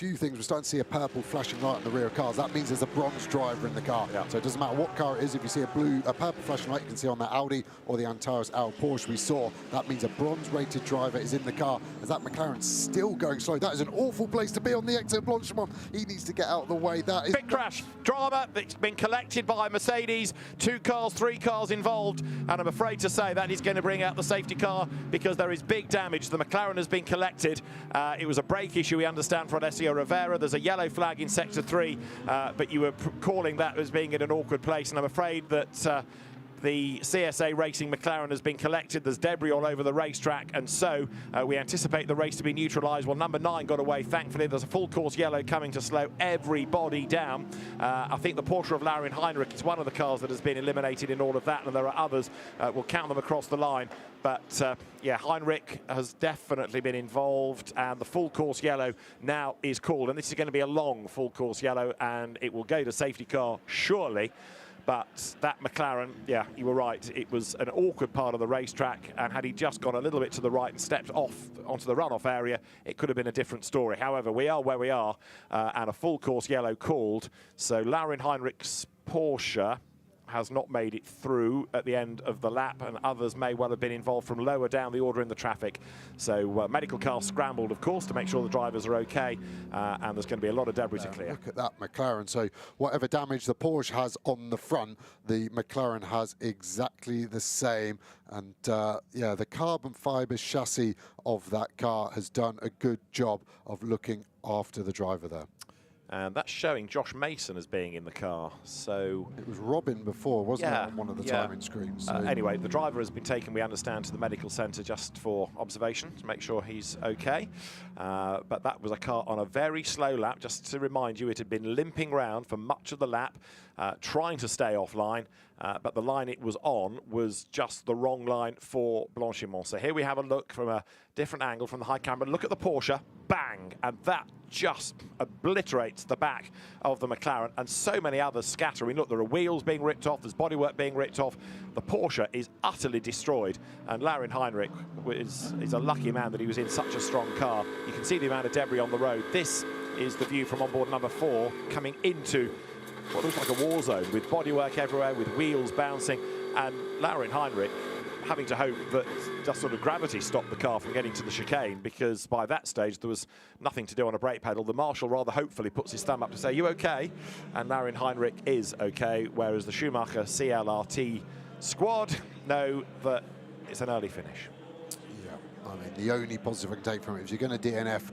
few things. We're starting to see a purple flashing light on the rear of cars. That means there's a bronze driver in the car. Yeah. So it doesn't matter what car it is. If you see a purple flashing light, you can see on that Audi or the Antares L Porsche we saw. That means a bronze-rated driver is in the car. As that McLaren's still going slow. That is an awful place to be on the exit of Blanchimont. He needs to get out of the way. That is big crash. Drama that's been collected by Mercedes. 2 cars, 3 cars involved. And I'm afraid to say that is going to bring out the safety car because there is big damage. The McLaren has been collected. It was a brake issue, we understand, for Alessio Rivera. There's a yellow flag in Sector 3, but you were calling that as being in an awkward place. And I'm afraid that the CSA Racing McLaren has been collected. There's debris all over the racetrack, and so we anticipate the race to be neutralised. Well, number 9 got away, thankfully. There's a full course yellow coming to slow everybody down. I think the Porsche of Laurin Heinrich is one of the cars that has been eliminated in all of that, and there are others. We'll count them across the line. But, yeah, Heinrich has definitely been involved, and the full course yellow now is called. And this is going to be a long full course yellow, and it will go to safety car, surely. But that McLaren, yeah, you were right. It was an awkward part of the racetrack, and had he just gone a little bit to the right and stepped off onto the runoff area, it could have been a different story. However, we are where we are, and a full course yellow called. So Laurin Heinrich's Porsche has not made it through at the end of the lap, and others may well have been involved from lower down the order in the traffic. So medical car scrambled, of course, to make sure the drivers are okay, and there's going to be a lot of debris to clear. Look at that McLaren. So whatever damage the Porsche has on the front, the McLaren has exactly the same. And yeah, the carbon fibre chassis of that car has done a good job of looking after the driver there. And that's showing Josh Mason as being in the car. So it was Robin before, wasn't it, on one of the timing screens? So. Anyway, the driver has been taken, we understand, to the medical centre just for observation to make sure he's okay. But that was a car on a very slow lap. Just to remind you, it had been limping round for much of the lap, trying to stay offline. But the line it was on was just the wrong line for Blanchimont. So here we have a look from a different angle from the high camera. Look at the Porsche, bang, and that just obliterates the back of the McLaren, and so many others scatter. I mean, look, there are wheels being ripped off, there's bodywork being ripped off. The Porsche is utterly destroyed, and Laurin Heinrich is a lucky man that he was in such a strong car. You can see the amount of debris on the road. This is the view from onboard number 4 coming into what looks like a war zone, with bodywork everywhere, with wheels bouncing, and Laurin Heinrich having to hope that just sort of gravity stopped the car from getting to the chicane, because by that stage there was nothing to do on a brake pedal. The marshal rather hopefully puts his thumb up to say, "You okay?" And Laurin Heinrich is okay, whereas the Schumacher CLRT squad know that it's an early finish. Yeah, I mean, the only positive I can take from it is you're going to DNF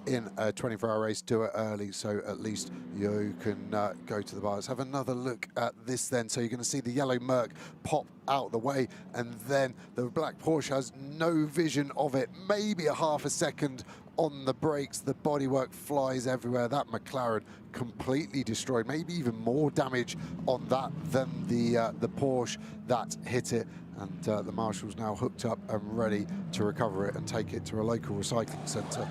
in a 24-hour race, do it early, so at least you can go to the bar. Let's have another look at this then. So you're going to see the yellow Merc pop out the way, and then the black Porsche has no vision of it, maybe a half a second on the brakes. The bodywork flies everywhere. That McLaren completely destroyed, maybe even more damage on that than the Porsche that hit it. And the marshal's now hooked up and ready to recover it and take it to a local recycling centre.